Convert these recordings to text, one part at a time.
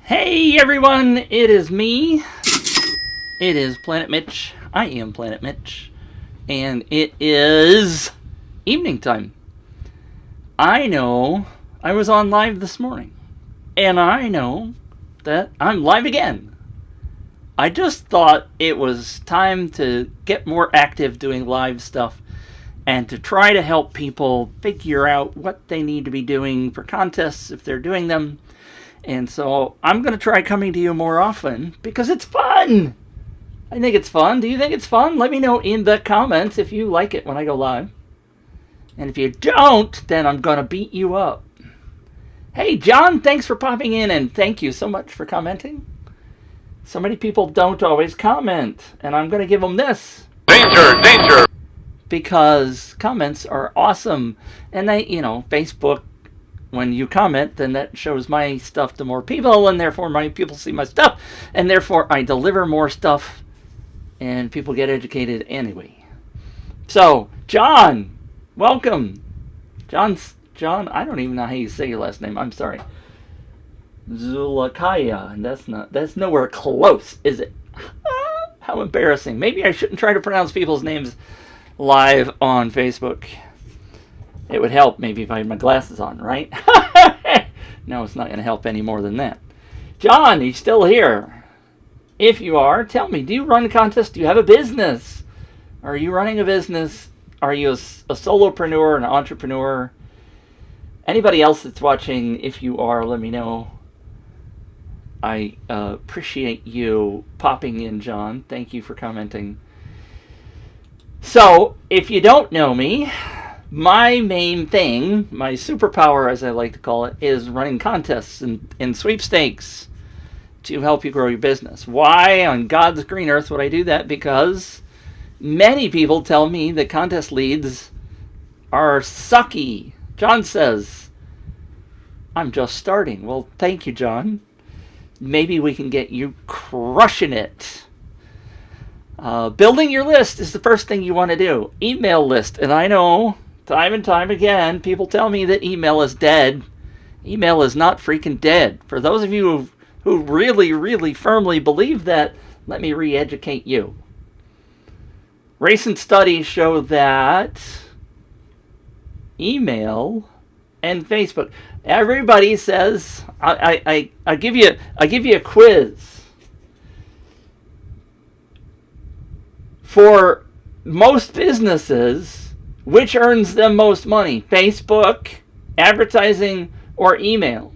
Hey everyone, it is me. It is Planet Mitch. I am Planet Mitch. And it is evening time. I know I was on live this morning. And I know that I'm live again. I just thought it was time to get more active doing live stuff and to try to help people figure out what they need to be doing for contests if they're doing them. And so I'm going to try coming to you more often because it's fun. I think it's fun. Do you think it's fun? Let me know in the comments if you like it when I go live. And if you don't, then I'm going to beat you up. Hey, John, thanks for popping in and thank you so much for commenting. So many people don't always comment, and I'm going to give them this. Danger, danger. Because comments are awesome. And they, Facebook, when you comment, then that shows my stuff to more people, and therefore my people see my stuff, and therefore I deliver more stuff, and people get educated anyway. So, John, welcome. John, I don't even know how you say your last name. I'm sorry. Zulakaya, and that's nowhere close, is it? How embarrassing. Maybe I shouldn't try to pronounce people's names live on Facebook. It would help maybe if I had my glasses on, right? No, it's not going to help any more than that. John, are you still here? If you are, tell me, do you run a contest? Do you have a business? Are you running a business? Are you a solopreneur, an entrepreneur? Anybody else that's watching, if you are, let me know. I appreciate you popping in, John. Thank you for commenting. So, if you don't know me, my main thing, my superpower as I like to call it, is running contests and sweepstakes to help you grow your business. Why on God's green earth would I do that? Because many people tell me that contest leads are sucky. John says, I'm just starting. Well, thank you, John. Maybe we can get you crushing it. Building your list is the first thing you want to do. Email list. And I know, time and time again, people tell me that email is dead. Email is not freaking dead. For those of you who really, really firmly believe that, let me re-educate you. Recent studies show that email and Facebook. Everybody says, I give you a quiz. For most businesses, which earns them most money? Facebook, advertising, or email?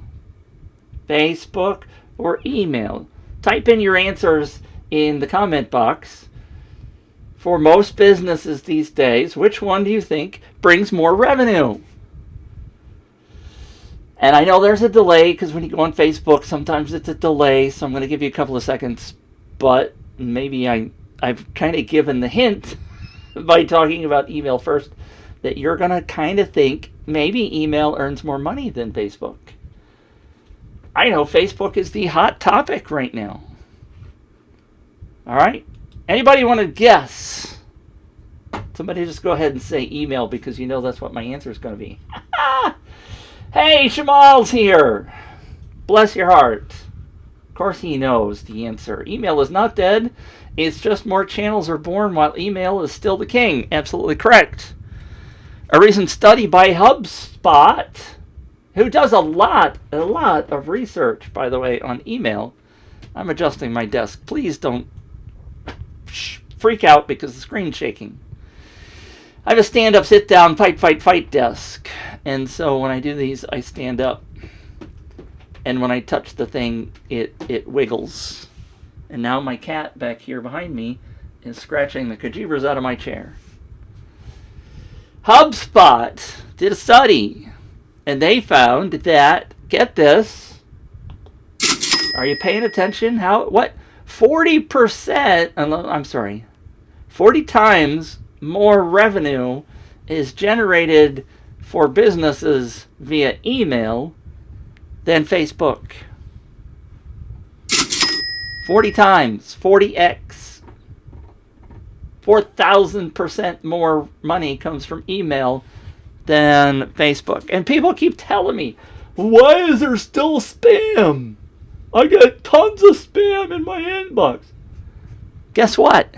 Facebook or email? Type in your answers in the comment box. For most businesses these days, which one do you think brings more revenue? And I know there's a delay because when you go on Facebook, sometimes it's a delay. So I'm going to give you a couple of seconds. But maybe I've kind of given the hint by talking about email first that you're going to kind of think maybe email earns more money than Facebook. I know Facebook is the hot topic right now. All right. Anybody want to guess? Somebody just go ahead and say email because you know that's what my answer is going to be. Hey, Shamal's here. Bless your heart. Of course he knows the answer. Email is not dead. It's just more channels are born while email is still the king. Absolutely correct. A recent study by HubSpot, who does a lot of research, by the way, on email. I'm adjusting my desk. Please don't freak out because the screen's shaking. I have a stand-up, sit-down, fight desk. And so when I do these, I stand up. And when I touch the thing, it wiggles. And now my cat back here behind me is scratching the kajibras out of my chair. HubSpot did a study. And they found that, get this, are you paying attention? 40%, 40 times more revenue is generated for businesses via email than Facebook. 40 times, 40x. 4,000% more money comes from email than Facebook. And people keep telling me, why is there still spam? I get tons of spam in my inbox. Guess what?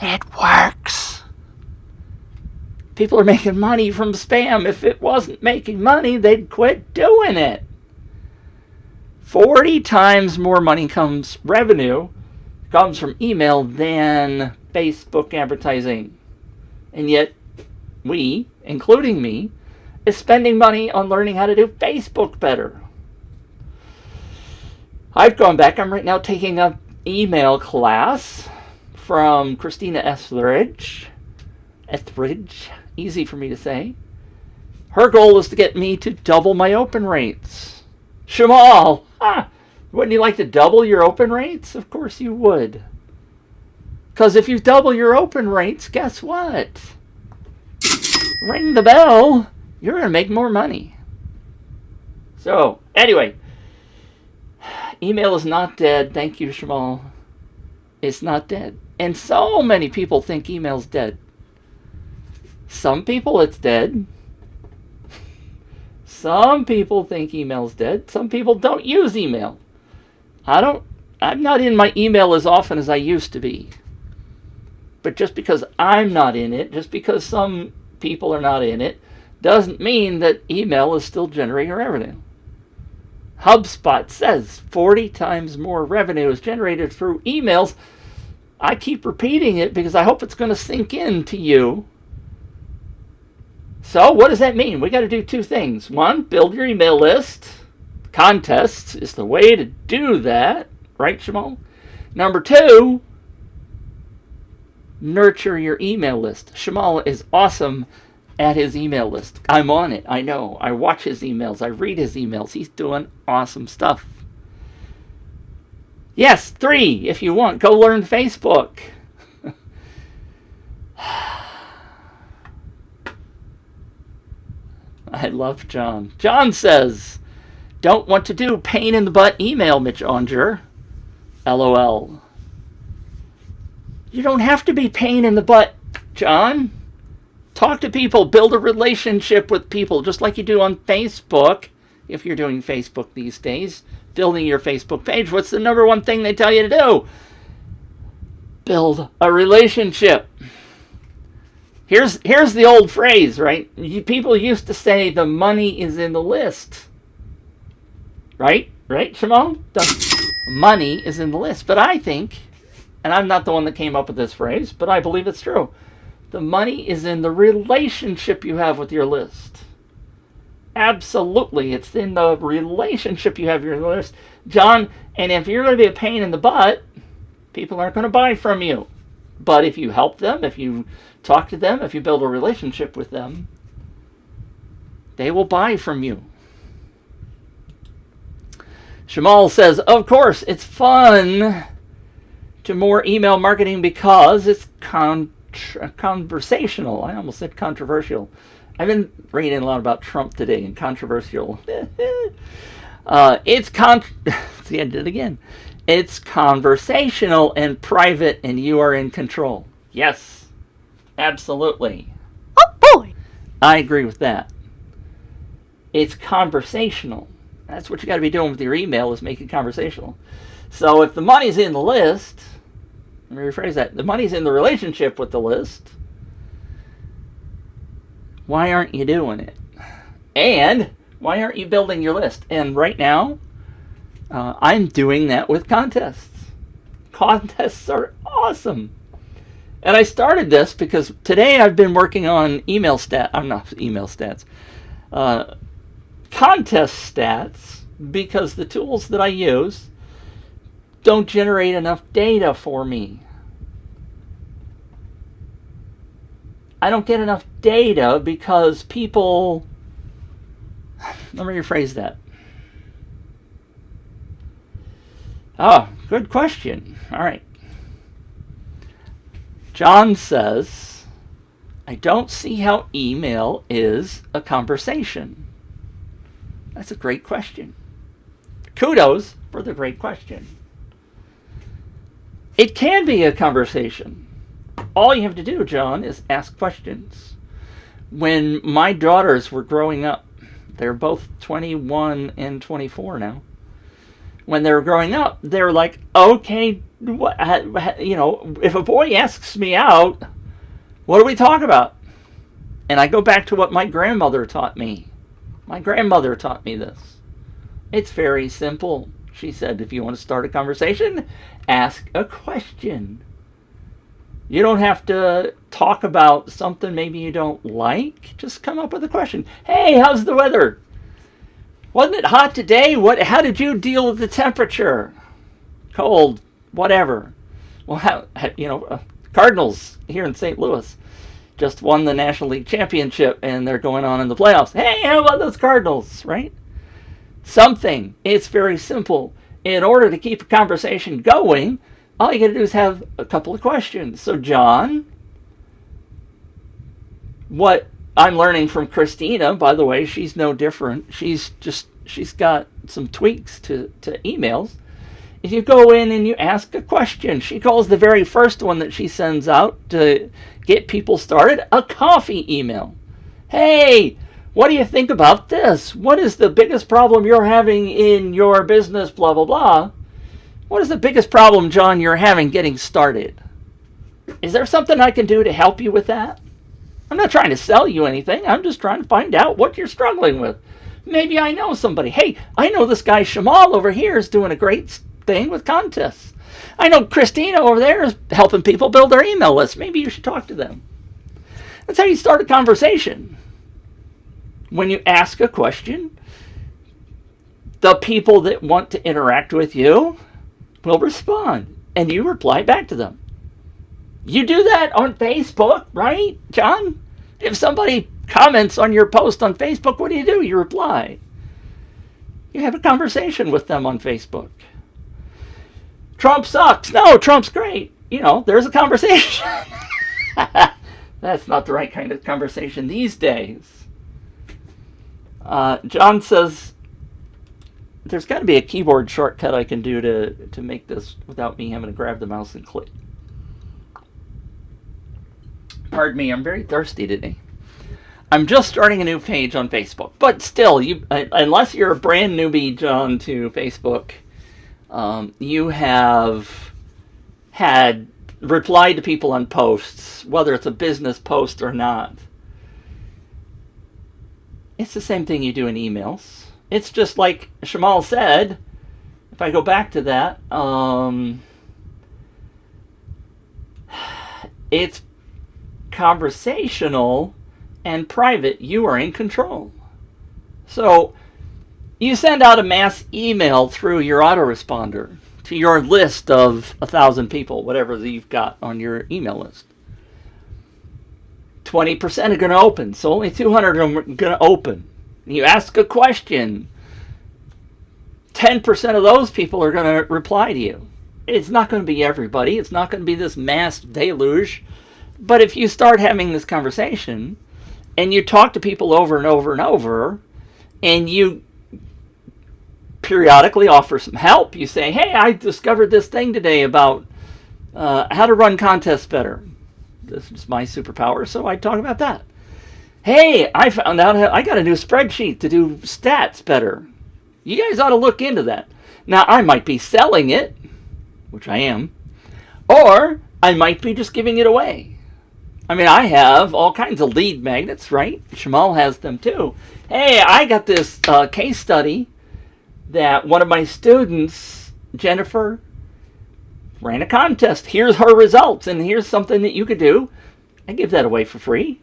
It works. People are making money from spam. If it wasn't making money, they'd quit doing it. 40 times more revenue comes from email than Facebook advertising. And yet, we, including me, is spending money on learning how to do Facebook better. I've gone back. I'm right now taking an email class from Christina Etheridge. Easy for me to say. Her goal is to get me to double my open rates. Shamal, wouldn't you like to double your open rates? Of course you would. Because if you double your open rates, guess what? Ring the bell. You're going to make more money. So, anyway, email is not dead. Thank you, Shamal. It's not dead. And so many people think email's dead. Some people it's dead. Some people think email's dead. Some people don't use email. I'm not in my email as often as I used to be. But just because I'm not in it, just because some people are not in it, doesn't mean that email is still generating revenue. HubSpot says 40 times more revenue is generated through emails. I keep repeating it because I hope it's going to sink in to you. So what does that mean? We got to do two things. One, build your email list. Contests is the way to do that. Right, Shamal? Number two, nurture your email list. Shamal is awesome at his email list. I'm on it. I know. I watch his emails. I read his emails. He's doing awesome stuff. Yes, 3, if you want, go learn Facebook. I love John. John says, don't want to do pain in the butt email, Mitch Onger. LOL. You don't have to be pain in the butt, John. Talk to people. Build a relationship with people, just like you do on Facebook. If you're doing Facebook these days, building your Facebook page, what's the number one thing they tell you to do? Build a relationship. Here's the old phrase, right? People used to say the money is in the list. Right, Shamal? The money is in the list. But I think, and I'm not the one that came up with this phrase, but I believe it's true. The money is in the relationship you have with your list. Absolutely. It's in the relationship you have with your list. John, and if you're going to be a pain in the butt, people aren't going to buy from you. But if you help them, if you talk to them, if you build a relationship with them, they will buy from you. Shamal says, of course, it's fun to more email marketing because it's conversational. I almost said controversial. I've been reading a lot about Trump today and controversial. See, I did it again. It's conversational and private, and you are in control. Yes, absolutely. Oh boy! I agree with that. It's conversational. That's what you got to be doing with your email, is make it conversational. So if the money's in the list, let me rephrase that. The money's in the relationship with the list. Why aren't you doing it? And why aren't you building your list? And right now, I'm doing that with contests. Contests are awesome. And I started this because today I've been working on contest stats, because the tools that I use don't generate enough data for me. I don't get enough data because people... Let me rephrase that. Oh, good question. All right. John says, I don't see how email is a conversation. That's a great question. Kudos for the great question. It can be a conversation. All you have to do, John, is ask questions. When my daughters were growing up, they're both 21 and 24 now. when they were growing up, they were like, okay, if a boy asks me out, what do we talk about? And I go back to what my grandmother taught me. My grandmother taught me this. It's very simple. She said, if you want to start a conversation, ask a question. You don't have to talk about something maybe you don't like. Just come up with a question. Hey, how's the weather? Wasn't it hot today? How did you deal with the temperature? Cold, whatever. Well, Cardinals here in St. Louis just won the National League Championship, and they're going on in the playoffs. Hey, how about those Cardinals, right? Something. It's very simple. In order to keep a conversation going, all you got to do is have a couple of questions. So, John, what I'm learning from Christina, by the way, she's no different. She's got some tweaks to emails. If you go in and you ask a question, she calls the very first one that she sends out to get people started a coffee email. Hey, what do you think about this? What is the biggest problem you're having in your business, blah, blah, blah? What is the biggest problem, John, you're having getting started? Is there something I can do to help you with that? I'm not trying to sell you anything. I'm just trying to find out what you're struggling with. Maybe I know somebody. Hey, I know this guy Shamal over here is doing a great thing with contests. I know Christina over there is helping people build their email list. Maybe you should talk to them. That's how you start a conversation. When you ask a question, the people that want to interact with you will respond, and you reply back to them. You do that on Facebook, right, John? If somebody comments on your post on Facebook, what do? You reply. You have a conversation with them on Facebook. Trump sucks. No, Trump's great. There's a conversation. That's not the right kind of conversation these days. John says, there's got to be a keyboard shortcut I can do to make this without me having to grab the mouse and click. Pardon me, I'm very thirsty today. I'm just starting a new page on Facebook. But still, unless you're a brand newbie, John, to Facebook, you have had replied to people on posts, whether it's a business post or not. It's the same thing you do in emails. It's just like Shamal said, if I go back to that, it's conversational and private. You are in control. So you send out a mass email through your autoresponder to your list of 1,000 people, whatever that you've got on your email list. 20% are going to open, so only 200 of them are going to open. You ask a question, 10% of those people are going to reply to you. It's not going to be everybody. It's not going to be this mass deluge. But if you start having this conversation and you talk to people over and over and over, and you periodically offer some help, you say, hey, I discovered this thing today about how to run contests better. This is my superpower, so I talk about that. Hey, I found out I got a new spreadsheet to do stats better. You guys ought to look into that. Now, I might be selling it, which I am, or I might be just giving it away. I mean, I have all kinds of lead magnets, right? Shamal has them too. Hey, I got this case study that one of my students, Jennifer, ran a contest. Here's her results, and here's something that you could do. I give that away for free.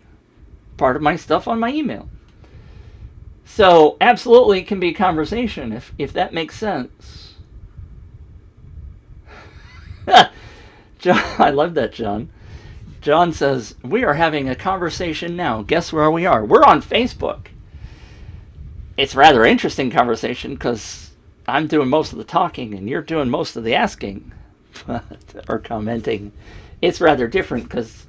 Part of my stuff on my email. So, absolutely, it can be a conversation, if that makes sense. John, I love that, John. John says, we are having a conversation now. Guess where we are? We're on Facebook. It's a rather interesting conversation because I'm doing most of the talking and you're doing most of the asking or commenting. It's rather different because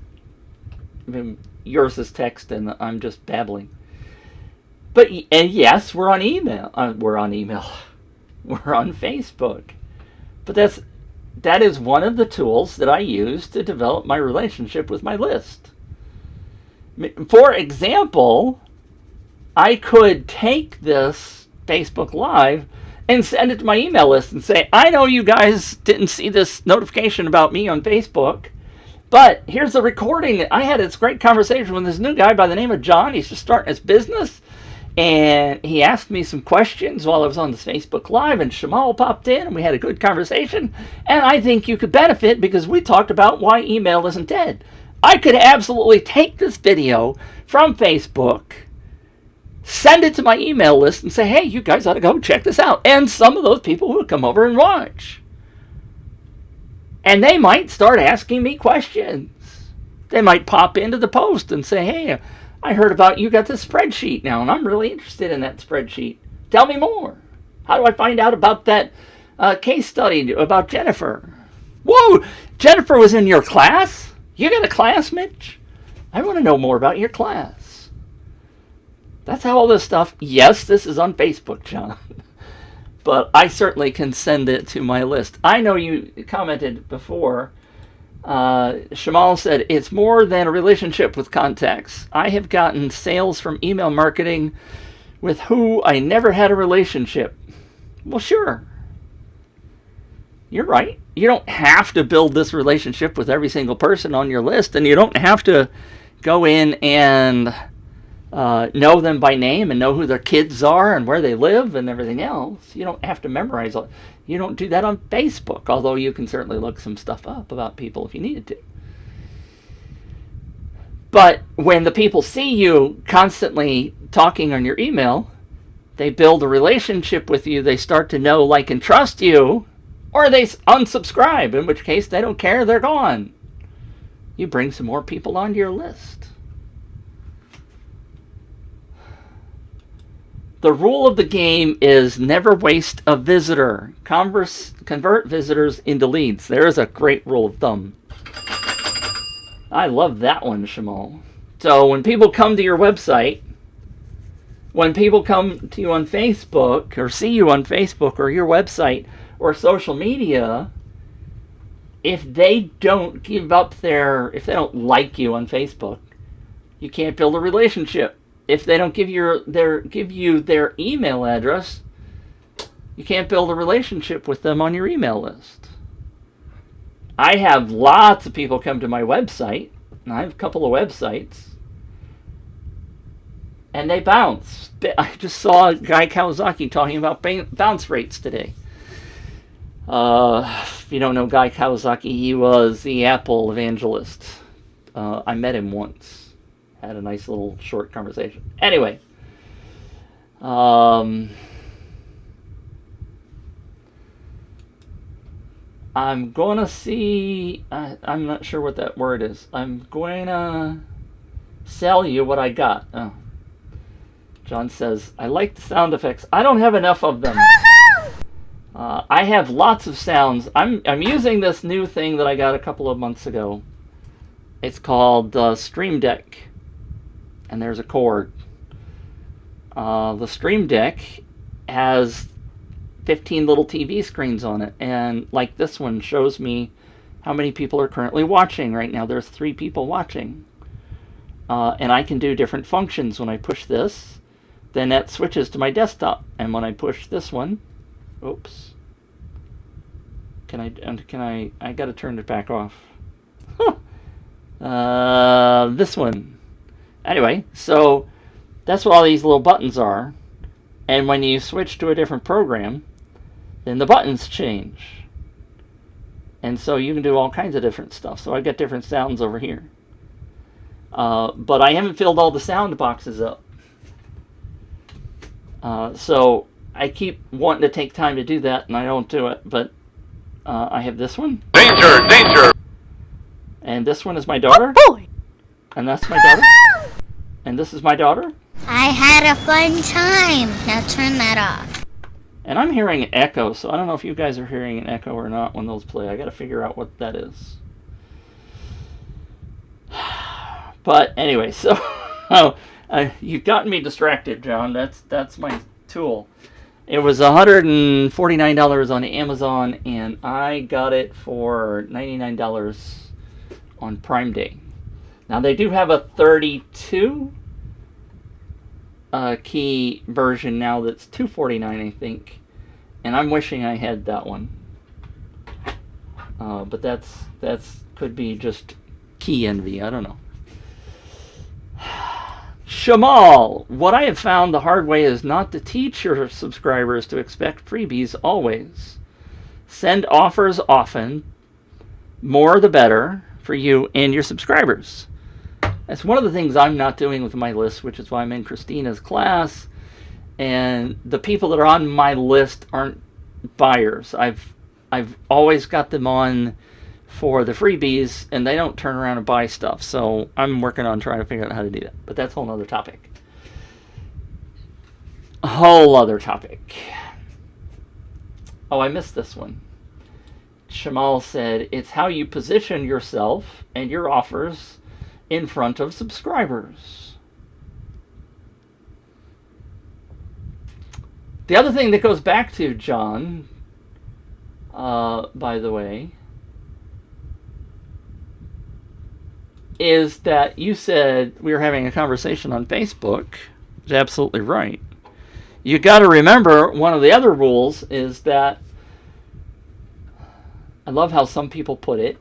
yours is text and I'm just babbling. And yes, we're on email. We're on Facebook. But that is one of the tools that I use to develop my relationship with my list. For example, I could take this Facebook Live and send it to my email list and say, I know you guys didn't see this notification about me on Facebook, but here's the recording. I had this great conversation with this new guy by the name of John. He's just starting his business. And he asked me some questions while I was on this Facebook Live, and Shamal popped in, and we had a good conversation. And I think you could benefit because we talked about why email isn't dead. I could absolutely take this video from Facebook, send it to my email list, and say, hey, you guys ought to go check this out. And some of those people would come over and watch. And they might start asking me questions. They might pop into the post and say, hey, I heard about you got this spreadsheet now, and I'm really interested in that spreadsheet. Tell me more. How do I find out about that case study about Jennifer? Whoa, Jennifer was in your class? You got a class, Mitch? I want to know more about your class. That's how all this stuff, yes, this is on Facebook, John. But I certainly can send it to my list. I know you commented before. Shamal said, it's more than a relationship with contacts. I have gotten sales from email marketing with who I never had a relationship. Well, sure. You're right. You don't have to build this relationship with every single person on your list, and you don't have to go in and know them by name and know who their kids are and where they live and everything else. You don't have to memorize all. You don't do that on Facebook, although you can certainly look some stuff up about people if you needed to. But when the people see you constantly talking on your email, they build a relationship with you, they start to know, like, and trust you, or they unsubscribe, in which case they don't care, they're gone. You bring some more people onto your list. The rule of the game is never waste a visitor. Convert visitors into leads. There is a great rule of thumb. I love that one, Shamal. So when people come to your website, when people come to you on Facebook or see you on Facebook or your website or social media, if they don't if they don't like you on Facebook, you can't build a relationship. If they don't give you their email address, you can't build a relationship with them on your email list. I have lots of people come to my website, and I have a couple of websites, and they bounce. I just saw Guy Kawasaki talking about bounce rates today. If you don't know Guy Kawasaki, he was the Apple evangelist. I met him once. Had a nice little short conversation. Anyway, I'm going to see, I'm not sure what that word is. I'm going to sell you what I got. Oh. John says, I like the sound effects. I don't have enough of them. I have lots of sounds. I'm using this new thing that I got a couple of months ago. It's called Stream Deck. And there's a cord. The Stream Deck has 15 little TV screens on it, and like this one shows me how many people are currently watching right now. There's 3 people watching, and I can do different functions. When I push this, then that switches to my desktop, and when I push this one, oops, I gotta turn it back off. This one. Anyway, so that's what all these little buttons are. And when you switch to a different program, then the buttons change. And so you can do all kinds of different stuff. So I've got different sounds over here. But I haven't filled all the sound boxes up. So I keep wanting to take time to do that, and I don't do it. But I have this one. Danger! Danger! And this one is my daughter. Oh boy! And that's my daughter. And this is my daughter. I had a fun time. Now turn that off. And I'm hearing an echo, so I don't know if you guys are hearing an echo or not when those play. I got to figure out what that is. But anyway, so you've gotten me distracted, John. That's my tool. It was $149 on Amazon, and I got it for $99 on Prime Day. Now they do have a 32 key version now that's $249, I think. And I'm wishing I had that one. But that's could be just key envy. I don't know. Shamal, what I have found the hard way is not to teach your subscribers to expect freebies always. Send offers often. More the better for you and your subscribers. That's one of the things I'm not doing with my list, which is why I'm in Christina's class. And the people that are on my list aren't buyers. I've always got them on for the freebies, and they don't turn around and buy stuff. So I'm working on trying to figure out how to do that. But that's a whole other topic. A whole other topic. Oh, I missed this one. Shamal said, it's how you position yourself and your offers in front of subscribers. The other thing that goes back to John, by the way, is that you said we were having a conversation on Facebook. It's absolutely right. You got to remember, one of the other rules is that, I love how some people put it,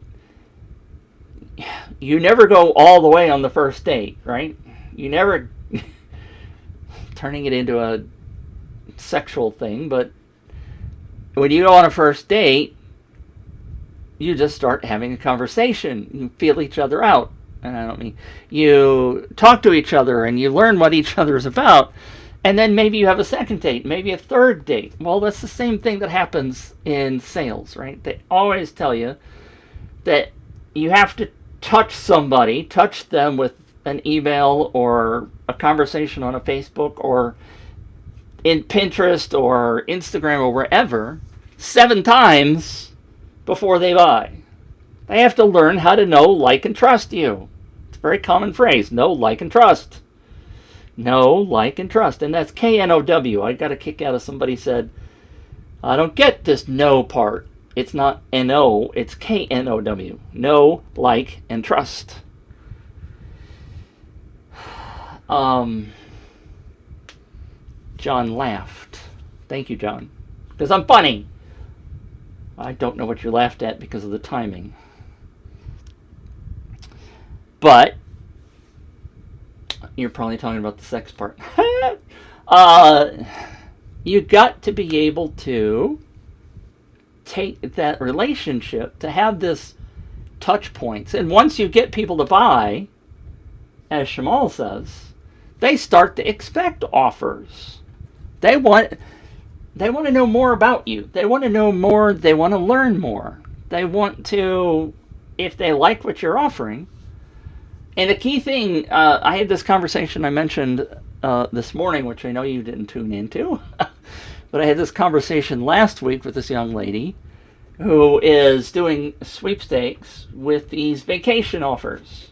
you never go all the way on the first date, right? You never turning it into a sexual thing, but when you go on a first date, you just start having a conversation. You feel each other out. And I don't mean, you talk to each other and you learn what each other is about. And then maybe you have a second date, maybe a third date. Well, that's the same thing that happens in sales, right? They always tell you that you have to touch them with an email or a conversation on a Facebook or in Pinterest or Instagram or wherever 7 times before they buy. They have to learn how to know, like, and trust you. It's a very common phrase, know, like, and trust. Know, like, and trust. And that's K-N-O-W. I got a kick out of somebody said, I don't get this know part. It's not N-O, it's K-N-O-W. Know, like, and trust. John laughed. Thank you, John. Because I'm funny. I don't know what you laughed at because of the timing. But you're probably talking about the sex part. You got to be able to take that relationship, to have this touch points. And once you get people to buy, as Shamal says, they start to expect offers. They want to know more about you. They want to know more. They want to learn more. They want to, if they like what you're offering. And the key thing, I had this conversation I mentioned this morning, which I know you didn't tune into, but I had this conversation last week with this young lady who is doing sweepstakes with these vacation offers.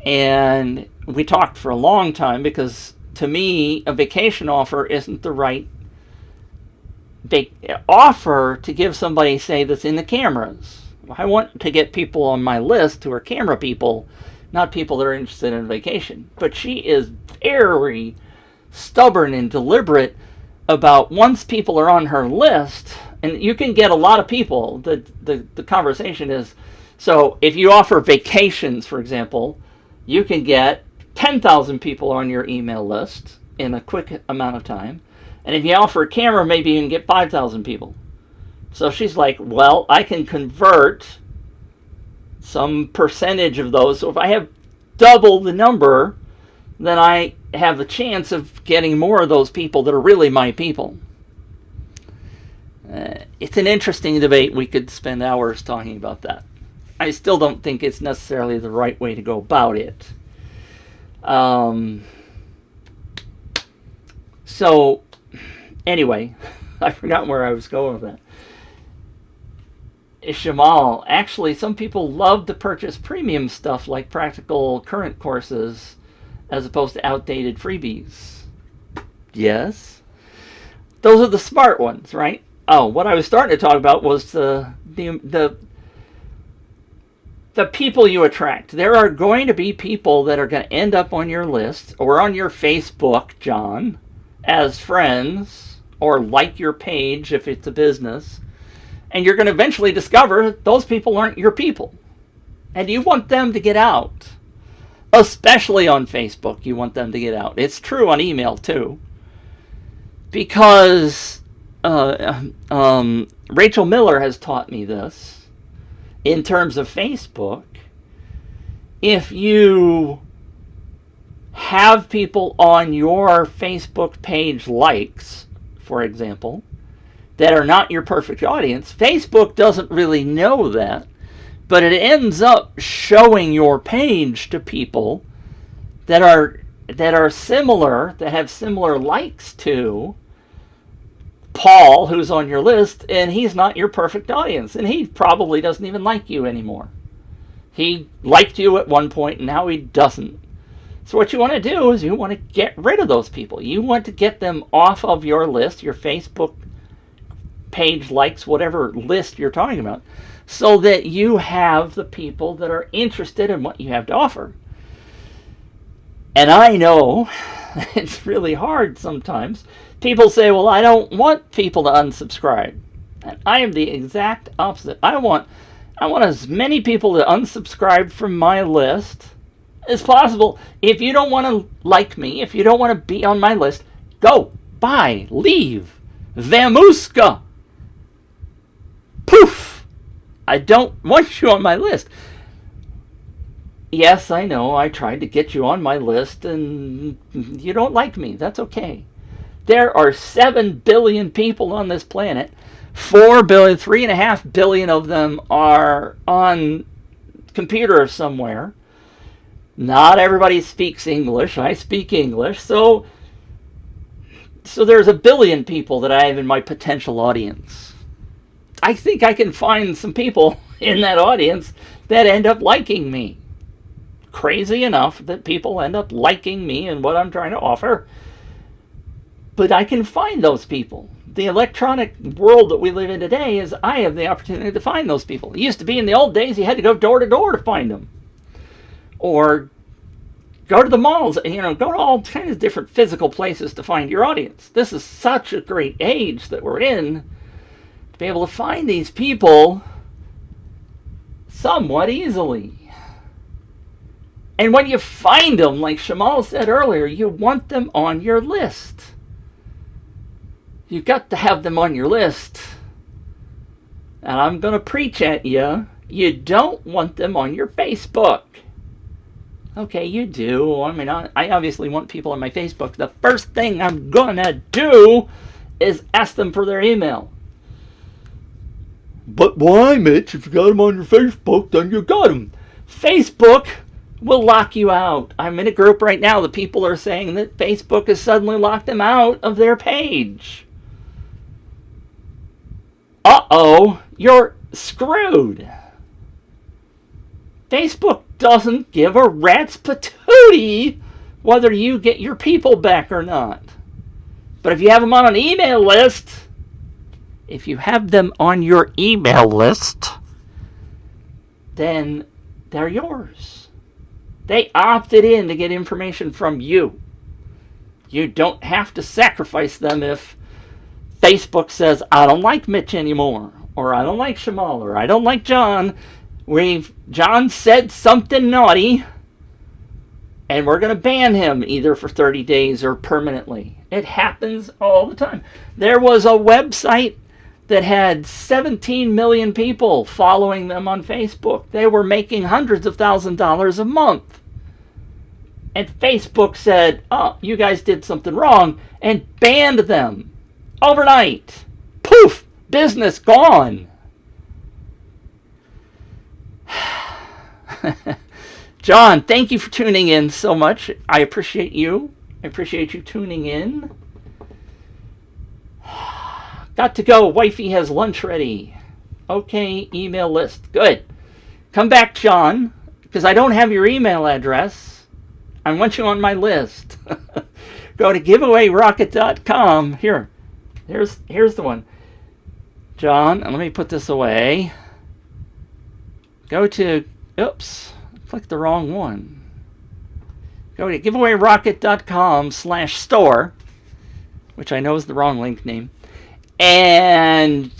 And we talked for a long time because, to me, a vacation offer isn't the right offer to give somebody, say, that's in the cameras. I want to get people on my list who are camera people, not people that are interested in vacation. But she is very stubborn and deliberate about, once people are on her list, and you can get a lot of people, the conversation is, so if you offer vacations, for example, you can get 10,000 people on your email list in a quick amount of time. And if you offer a camera, maybe you can get 5,000 people. So she's like, well, I can convert some percentage of those. So if I have double the number, then I have a chance of getting more of those people that are really my people. It's an interesting debate. We could spend hours talking about that. I still don't think it's necessarily the right way to go about it. So, anyway, I forgot where I was going with that. Shamal, actually, some people love to purchase premium stuff like practical current courses as opposed to outdated freebies. Yes. Those are the smart ones, right? Oh, what I was starting to talk about was the people you attract. There are going to be people that are going to end up on your list or on your Facebook, John, as friends or like your page if it's a business. And you're going to eventually discover those people aren't your people. And you want them to get out. Especially on Facebook, you want them to get out. It's true on email, too. Because Rachel Miller has taught me this. In terms of Facebook, if you have people on your Facebook page likes, for example, that are not your perfect audience, Facebook doesn't really know that, but it ends up showing your page to people that are similar, that have similar likes to Paul, who's on your list, and he's not your perfect audience, and he probably doesn't even like you anymore. He liked you at one point, and now he doesn't. So what you want to do is you want to get rid of those people. You want to get them off of your list, your Facebook page likes, whatever list you're talking about, so that you have the people that are interested in what you have to offer. And I know it's really hard sometimes. People say, well, I don't want people to unsubscribe. And I am the exact opposite. I want as many people to unsubscribe from my list as possible. If you don't want to like me, if you don't want to be on my list, go, bye, leave, vamuska, poof. I don't want you on my list. Yes, I know, I tried to get you on my list and you don't like me. That's okay. There are 7 billion people on this planet. 4 billion, 3.5 billion of them are on computers somewhere. Not everybody speaks English. I speak English. So there's 1 billion people that I have in my potential audience. I think I can find some people in that audience that end up liking me. Crazy enough that people end up liking me and what I'm trying to offer. But I can find those people. The electronic world that we live in today is I have the opportunity to find those people. It used to be in the old days you had to go door to door to find them. Or go to the malls, go to all kinds of different physical places to find your audience. This is such a great age that we're in to be able to find these people somewhat easily. And when you find them, like Shamal said earlier, you want them on your list. You've got to have them on your list. And I'm going to preach at you. You don't want them on your Facebook. Okay, you do. I mean, I obviously want people on my Facebook. The first thing I'm going to do is ask them for their email. But why, Mitch? If you got them on your Facebook, then you got them. Facebook will lock you out. I'm in a group right now. The people are saying that Facebook has suddenly locked them out of their page. Uh-oh, you're screwed. Facebook doesn't give a rat's patootie whether you get your people back or not. But if you have them on an email list, then they're yours. They opted in to get information from you. You don't have to sacrifice them if Facebook says, I don't like Mitch anymore, or I don't like Shamal, or I don't like John. John said something naughty, and we're going to ban him either for 30 days or permanently. It happens all the time. There was a website that had 17 million people following them on Facebook. They were making hundreds of thousands of dollars a month. And Facebook said, oh, you guys did something wrong, and banned them overnight. Poof! Business gone. John, thank you for tuning in so much. I appreciate you. I appreciate you tuning in. Got to go. Wifey has lunch ready. Okay, email list. Good. Come back, John, because I don't have your email address. I want you on my list. Go to giveawayrocket.com. Here's the one. John, let me put this away. Go to, oops, click the wrong one. Go to giveawayrocket.com/store. which I know is the wrong link name, and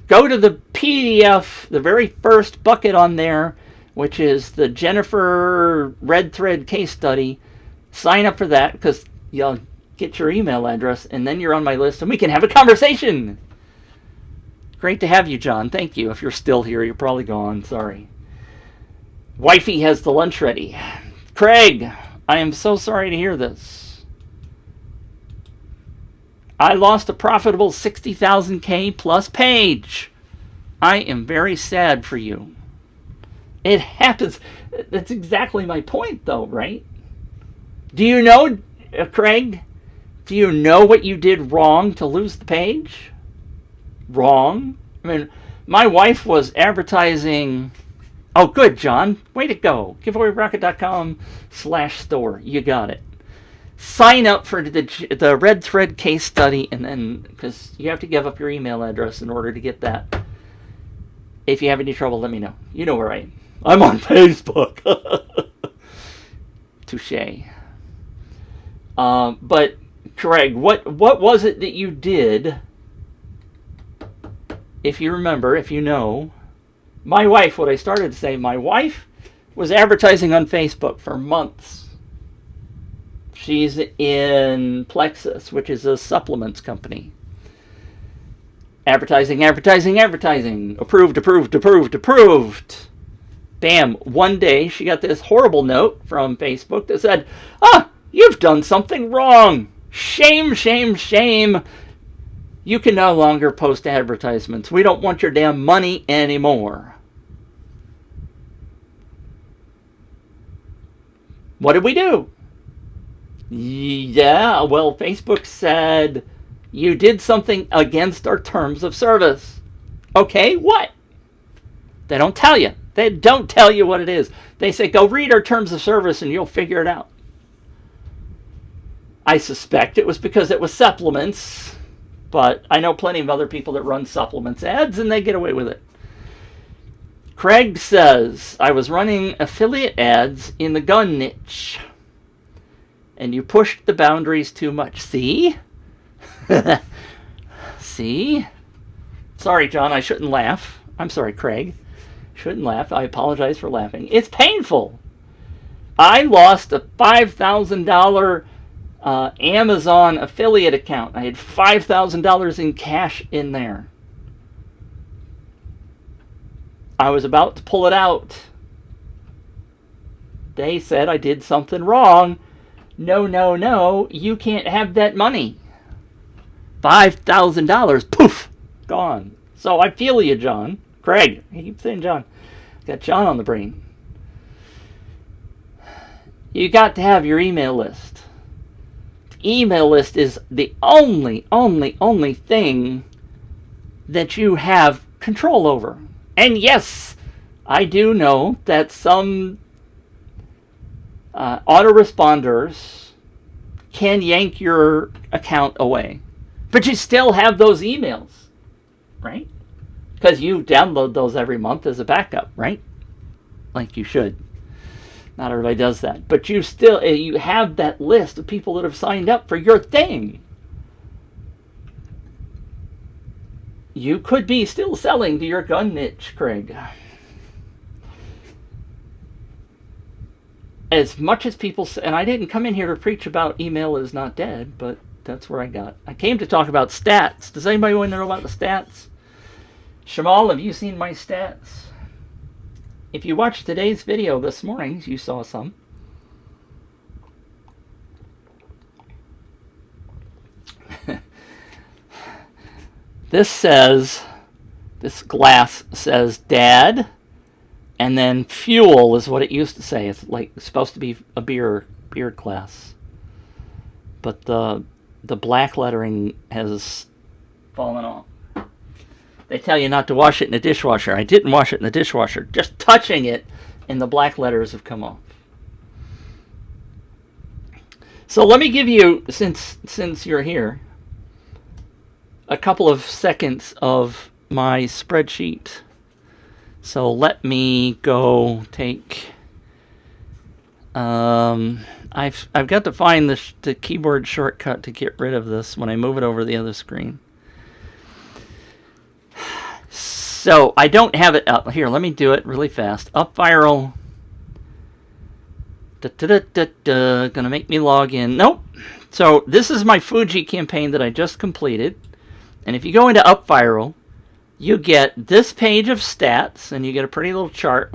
go to the PDF, the very first bucket on there, which is the Jennifer Red Thread case study. Sign up for that because you'll get your email address, and then you're on my list, and we can have a conversation. Great to have you, John. Thank you. If you're still here, you're probably gone. Sorry. Wifey has the lunch ready. Craig, I am so sorry to hear this. I lost a profitable 60,000K plus page. I am very sad for you. It happens. That's exactly my point, though, right? Do you know, Craig, do you know what you did wrong to lose the page? Wrong? I mean, my wife was advertising. Oh, good, John. Way to go. Giveawayrocket.com/store. You got it. Sign up for the Red Thread case study, and then, because you have to give up your email address in order to get that. If you have any trouble, let me know. You know where I am. I'm on Facebook. Touche. But, Craig, what was it that you did? If you remember, if you know, my wife, what I started to say, my wife was advertising on Facebook for months. She's in Plexus, which is a supplements company. Advertising. Approved. Bam. One day, she got this horrible note from Facebook that said, you've done something wrong. Shame. You can no longer post advertisements. We don't want your damn money anymore. What did we do? Yeah, well, Facebook said you did something against our terms of service. Okay, what? They don't tell you. They don't tell you what it is. They say, go read our terms of service and you'll figure it out. I suspect it was because it was supplements, but I know plenty of other people that run supplements ads and they get away with it. Craig says, I was running affiliate ads in the gun niche, and you pushed the boundaries too much. See? See? Sorry, John, I shouldn't laugh. I'm sorry, Craig. Shouldn't laugh. I apologize for laughing. It's painful. I lost a $5,000 Amazon affiliate account. I had $5,000 in cash in there. I was about to pull it out. They said I did something wrong. No, you can't have that money. $5,000, poof, gone. So I feel you, John. Craig, I keep saying John. Got John on the brain. You got to have your email list. The email list is the only thing that you have control over. And yes, I do know that some autoresponders can yank your account away. But you still have those emails, right? Because you download those every month as a backup, right? Like you should. Not everybody does that. But you have that list of people that have signed up for your thing. You could be still selling to your gun niche, Craig. As much as people say, and I didn't come in here to preach about email is not dead, but that's where I got. I came to talk about stats. Does anybody want to know about the stats? Shamal, have you seen my stats? If you watched today's video this morning, you saw some. This glass says Dad, and then fuel is what it used to say. It's like it's supposed to be a beer glass. But the black lettering has fallen off. They tell you not to wash it in the dishwasher. I didn't wash it in the dishwasher. Just touching it, and the black letters have come off. So let me give you, since you're here, a couple of seconds of my spreadsheet. So let me go take I've got to find the keyboard shortcut to get rid of this when I move it over to the other screen. So I don't have it up here. Let me do it really fast. upViral. Gonna make me log in. Nope. So this is my Fuji campaign that I just completed. And if you go into upViral, you get this page of stats, and you get a pretty little chart,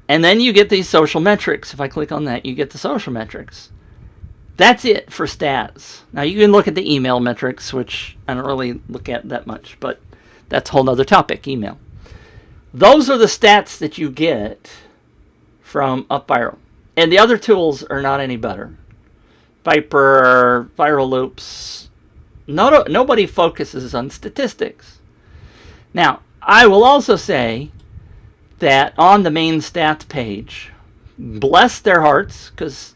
and then you get these social metrics. If I click on that, you get the social metrics. That's it for stats. Now you can look at the email metrics, which I don't really look at that much, but that's a whole other topic, email. Those are the stats that you get from upViral. And the other tools are not any better. Viper, Viral Loops. Nobody focuses on statistics. Now, I will also say that on the main stats page, bless their hearts, because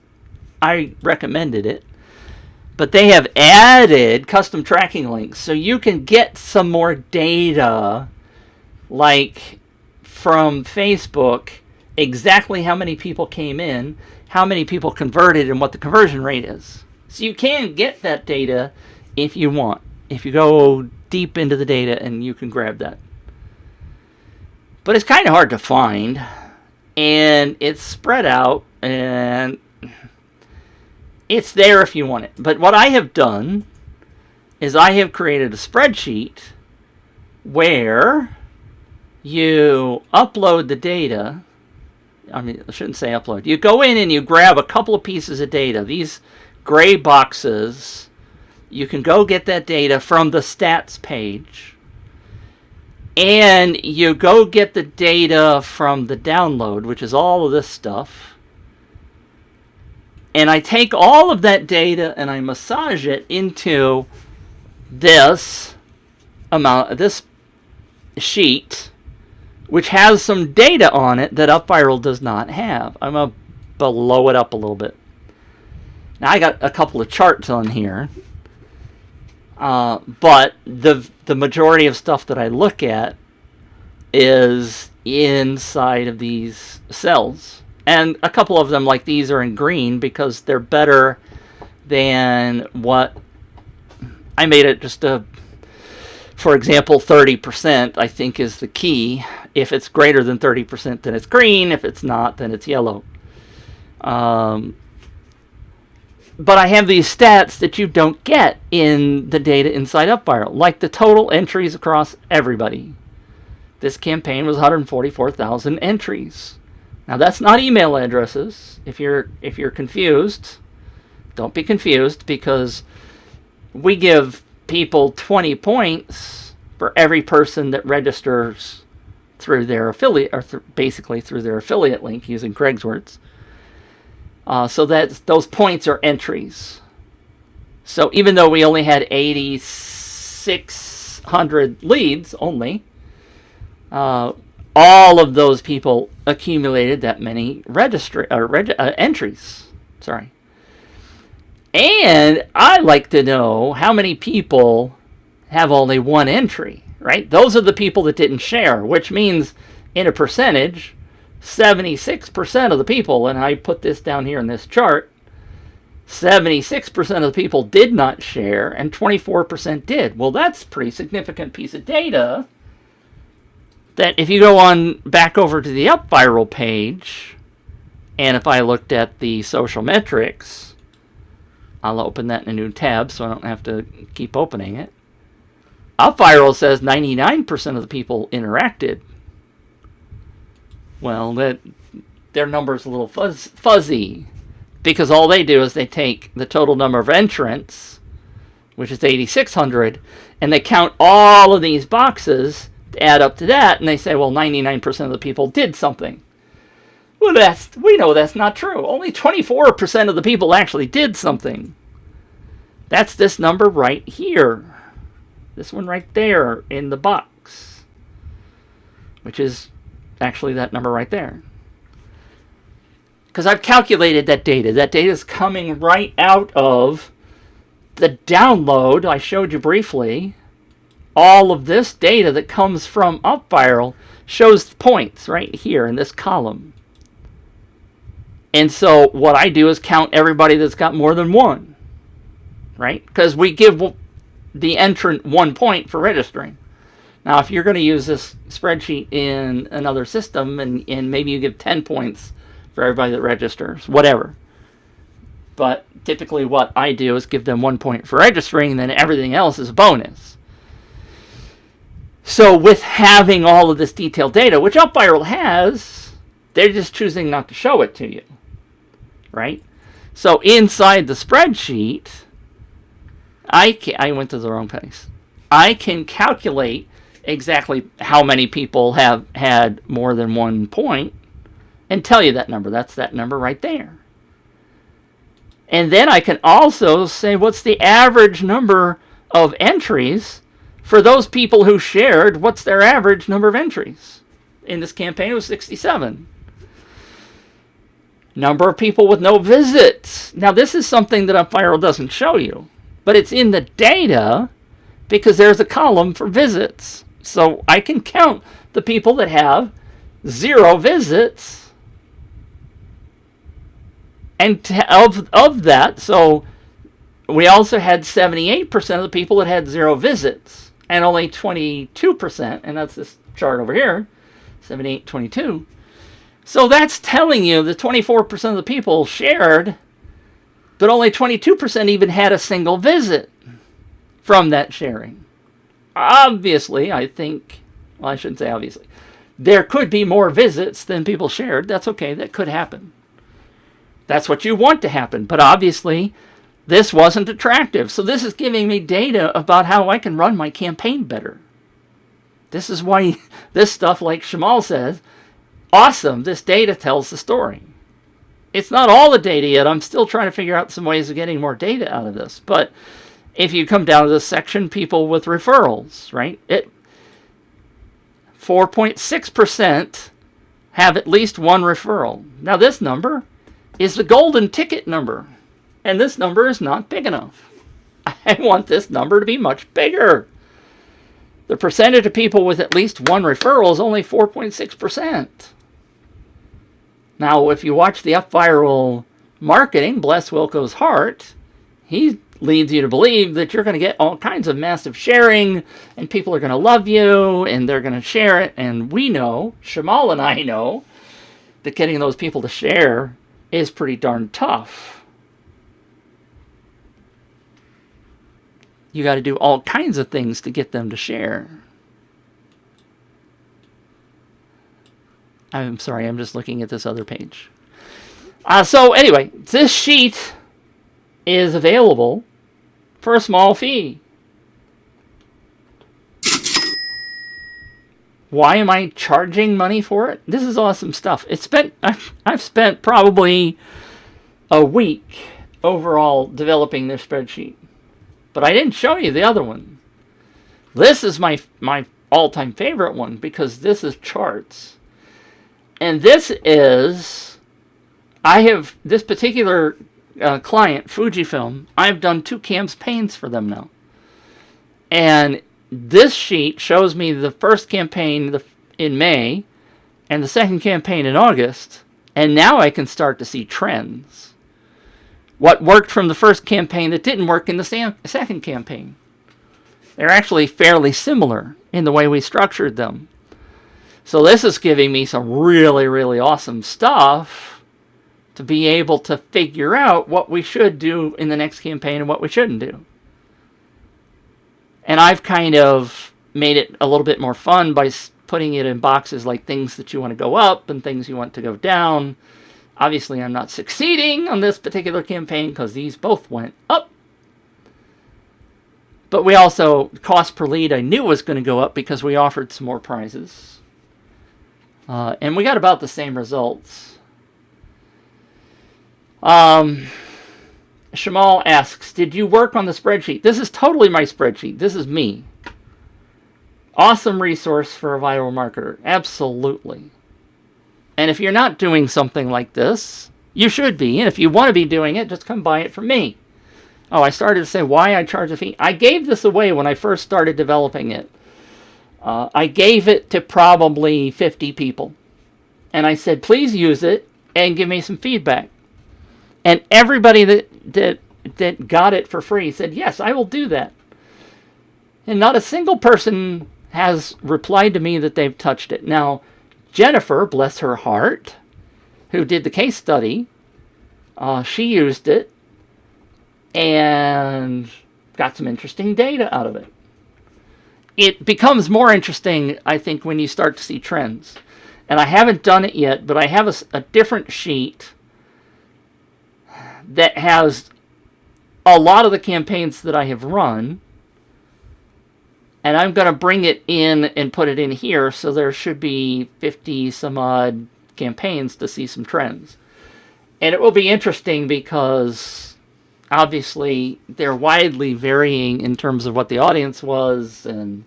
I recommended it, but they have added custom tracking links, so you can get some more data, like from Facebook, exactly how many people came in, how many people converted, and what the conversion rate is. So you can get that data if you want. If you go deep into the data, and you can grab that. But it's kind of hard to find, and it's spread out, and it's there if you want it. But what I have done is I have created a spreadsheet where you upload the data. I mean, I shouldn't say upload. You go in and you grab a couple of pieces of data. These gray boxes, you can go get that data from the stats page. And you go get the data from the download, which is all of this stuff. And I take all of that data and I massage it into this sheet, which has some data on it that upViral does not have. I'm going to blow it up a little bit. Now I got a couple of charts on here, but the majority of stuff that I look at is inside of these cells. And a couple of them, like these, are in green because they're better than what I made it. Just for example, 30% I think is the key. If it's greater than 30%, then it's green. If it's not, then it's yellow. But I have these stats that you don't get in the data inside upViral, like the total entries across everybody. This campaign was 144,000 entries. Now that's not email addresses. If you're confused, don't be confused, because we give people 20 points for every person that registers through their affiliate, or basically through their affiliate link, using Craig's words. So that those points are entries. So even though we only had 8,600 leads only, all of those people accumulated that many entries. Sorry. And I like to know how many people have only one entry, right? Those are the people that didn't share, which means in a percentage, 76% of the people, and I put this down here in this chart, 76% of the people did not share and 24% did. Well, that's a pretty significant piece of data that if you go on back over to the upViral page, and if I looked at the social metrics, I'll open that in a new tab so I don't have to keep opening it. upViral says 99% of the people interacted. Well, their number's a little fuzzy, because all they do is they take the total number of entrants, which is 8,600, and they count all of these boxes to add up to that, and they say, well, 99% of the people did something. Well, we know that's not true. Only 24% of the people actually did something. That's this number right here. This one right there in the box, which is actually that number right there. Because I've calculated that data. That data is coming right out of the download I showed you briefly. All of this data that comes from upViral shows points right here in this column. And so what I do is count everybody that's got more than one, right? Because we give the entrant 1 point for registering. Now, if you're going to use this spreadsheet in another system, and maybe you give 10 points for everybody that registers, whatever. But typically what I do is give them 1 point for registering, and then everything else is a bonus. So with having all of this detailed data, which upViral has, they're just choosing not to show it to you, right? So inside the spreadsheet, I went to the wrong place. I can calculate exactly how many people have had more than 1 point and tell you that number. That's that number right there. And then I can also say what's the average number of entries for those people who shared. What's their average number of entries? In this campaign, it was 67. Number of people with no visits. Now, this is something that upViral doesn't show you, but it's in the data because there's a column for visits. So I can count the people that have 0 visits. And of that, so we also had 78% of the people that had 0 visits, and only 22%, and that's this chart over here, 78, 22. So that's telling you that 24% of the people shared, but only 22% even had a single visit from that sharing. Obviously, I think, well, I shouldn't say obviously, there could be more visits than people shared. That's okay, that could happen. That's what you want to happen. But obviously, this wasn't attractive. So this is giving me data about how I can run my campaign better. This is why this stuff, like Shamal says, awesome, this data tells the story. It's not all the data yet. I'm still trying to figure out some ways of getting more data out of this. But if you come down to this section, people with referrals, right? 4.6% have at least one referral. Now this number is the golden ticket number, and this number is not big enough. I want this number to be much bigger. The percentage of people with at least one referral is only 4.6%. Now, if you watch the upViral marketing, bless Wilco's heart, he leads you to believe that you're going to get all kinds of massive sharing, and people are going to love you, and they're going to share it. And we know, Shamal and I know, that getting those people to share is pretty darn tough. You got to do all kinds of things to get them to share. I'm sorry, I'm just looking at this other page. So anyway, this sheet is available for a small fee. Why am I charging money for it? This is awesome stuff. I've spent probably a week overall developing this spreadsheet. But I didn't show you the other one. This is my all-time favorite one because this is charts. And this is, I have this particular client, Fujifilm, I've done 2 campaigns for them now. And this sheet shows me the first campaign in May and the second campaign in August. And now I can start to see trends. What worked from the first campaign that didn't work in the second campaign. They're actually fairly similar in the way we structured them. So this is giving me some really, really awesome stuff to be able to figure out what we should do in the next campaign and what we shouldn't do. And I've kind of made it a little bit more fun by putting it in boxes like things that you want to go up and things you want to go down. Obviously, I'm not succeeding on this particular campaign because these both went up. But we also, cost per lead, I knew was going to go up because we offered some more prizes. And we got about the same results. Shamal asks, did you work on the spreadsheet? This is totally my spreadsheet. This is me. Awesome resource for a viral marketer. Absolutely. And if you're not doing something like this, you should be. And if you want to be doing it, just come buy it from me. Oh, I started to say why I charge a fee. I gave this away when I first started developing it. I gave it to probably 50 people. And I said, please use it and give me some feedback. And everybody that got it for free said, yes, I will do that. And not a single person has replied to me that they've touched it. Now, Jennifer, bless her heart, who did the case study, she used it and got some interesting data out of it. It becomes more interesting, I think, when you start to see trends. And I haven't done it yet, but I have a different sheet that has a lot of the campaigns that I have run. And I'm going to bring it in and put it in here, so there should be 50 some odd campaigns to see some trends. And it will be interesting because obviously they're widely varying in terms of what the audience was and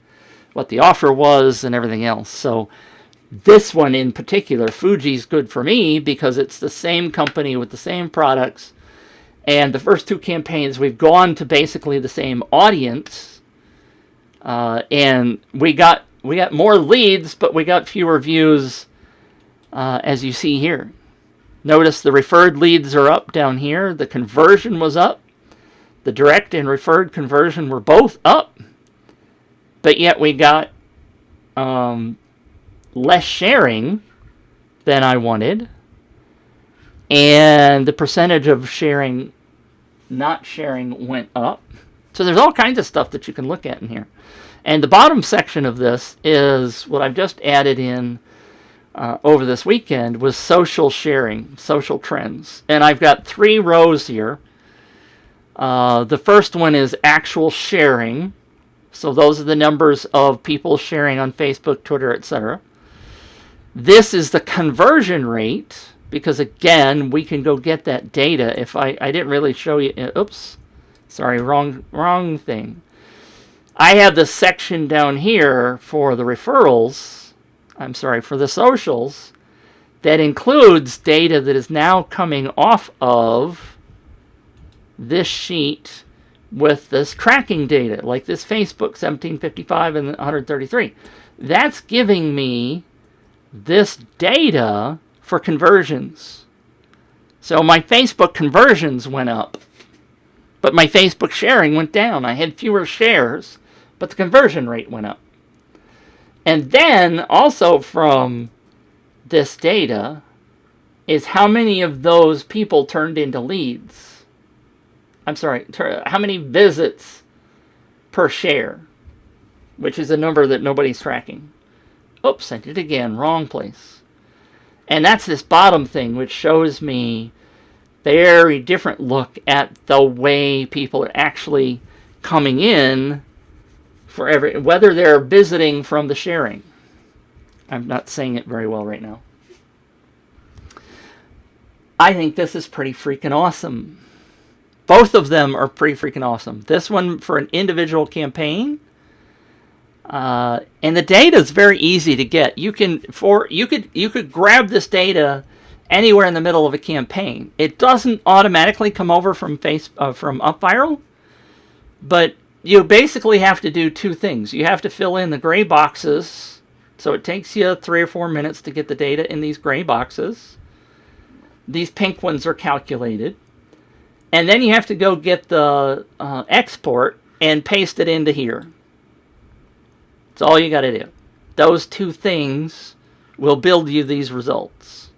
what the offer was and everything else. So this one in particular, Fuji's good for me because it's the same company with the same products. And the first two campaigns, we've gone to basically the same audience. And we got more leads, but we got fewer views, as you see here. Notice the referred leads are up down here. The conversion was up. The direct and referred conversion were both up. But yet we got less sharing than I wanted. And the percentage of sharing, not sharing, went up. So there's all kinds of stuff that you can look at in here. And the bottom section of this is what I've just added in over this weekend was social sharing, social trends. And I've got 3 rows here. The first one is actual sharing. So those are the numbers of people sharing on Facebook, Twitter, etc. This is the conversion rate, because again, we can go get that data. If I didn't really show you, oops, sorry, wrong thing. I have the section down here for the referrals, for the socials, that includes data that is now coming off of this sheet with this tracking data, like this Facebook 1755 and 133. That's giving me this data for conversions. So my Facebook conversions went up, but my Facebook sharing went down. I had fewer shares, but the conversion rate went up. And then also from this data is how many of those people turned into leads. How many visits per share, which is a number that nobody's tracking. Oops, I did it again, wrong place. And that's this bottom thing, which shows me very different look at the way people are actually coming in for whether they're visiting from the sharing. I'm not saying it very well right now. I think this is pretty freaking awesome. Both of them are pretty freaking awesome. This one for an individual campaign. And the data is very easy to get. You could grab this data anywhere in the middle of a campaign. It doesn't automatically come over from upViral, but you basically have to do 2 things. You have to fill in the gray boxes, so it takes you 3 or 4 minutes to get the data in these gray boxes. These pink ones are calculated. And then you have to go get the export and paste it into here. That's all you got to do. Those 2 things will build you these results.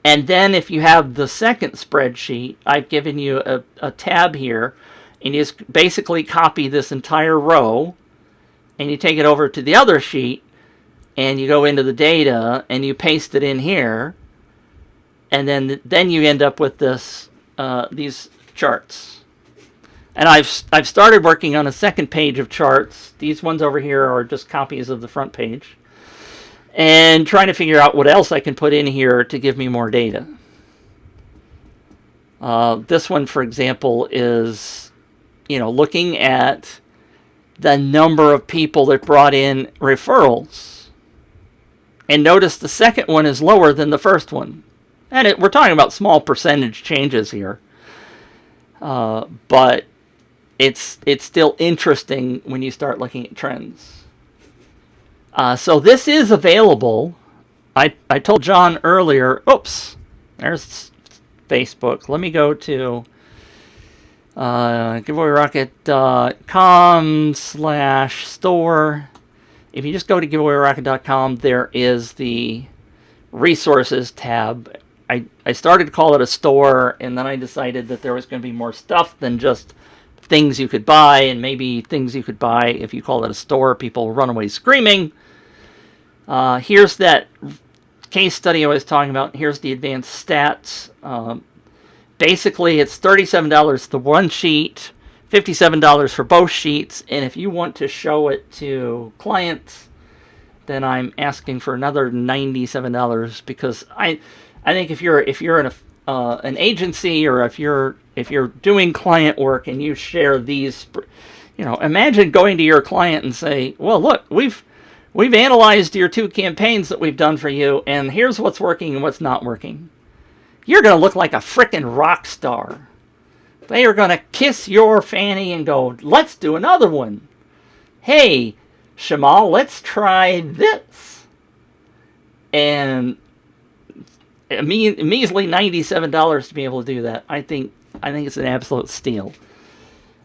And then if you have the second spreadsheet, I've given you a tab here, and you just basically copy this entire row, and you take it over to the other sheet, and you go into the data, and you paste it in here, and then you end up with this these charts. And I've started working on a second page of charts. These ones over here are just copies of the front page. And trying to figure out what else I can put in here to give me more data. This one, for example, is looking at the number of people that brought in referrals. And notice the second one is lower than the first one. And we're talking about small percentage changes here. But it's still interesting when you start looking at trends. So this is available. I told John earlier. Oops, there's Facebook. Let me go to giveawayrocket.com/store. If you just go to giveawayrocket.com, there is the resources tab. I started to call it a store, and then I decided that there was going to be more stuff than just things you could buy, and maybe things you could buy. If you call it a store, people run away screaming. Here's that case study I was talking about. Here's the advanced stats. Basically, it's $37 the one sheet, $57 for both sheets, and if you want to show it to clients, then I'm asking for another $97 because I think if you're in an agency, or if you're doing client work and you share these, imagine going to your client and say, well, look, we've analyzed your 2 campaigns that we've done for you, and here's what's working and what's not working. You're going to look like a frickin' rock star. They are going to kiss your fanny and go, let's do another one. Hey, Shamal, let's try this. And a measly $97 to be able to do that. I think it's an absolute steal.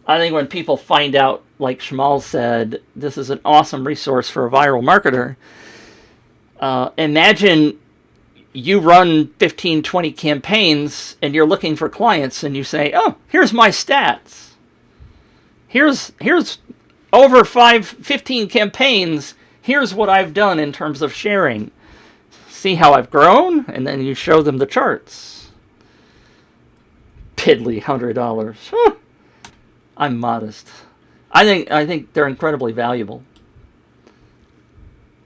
I think when people find out, like Shamal said, this is an awesome resource for a viral marketer. Imagine you run 15, 20 campaigns and you're looking for clients and you say, oh, here's my stats. Here's over 15 campaigns. Here's what I've done in terms of sharing. See how I've grown? And then you show them the charts. Piddly $100. Huh. I'm modest. I think they're incredibly valuable.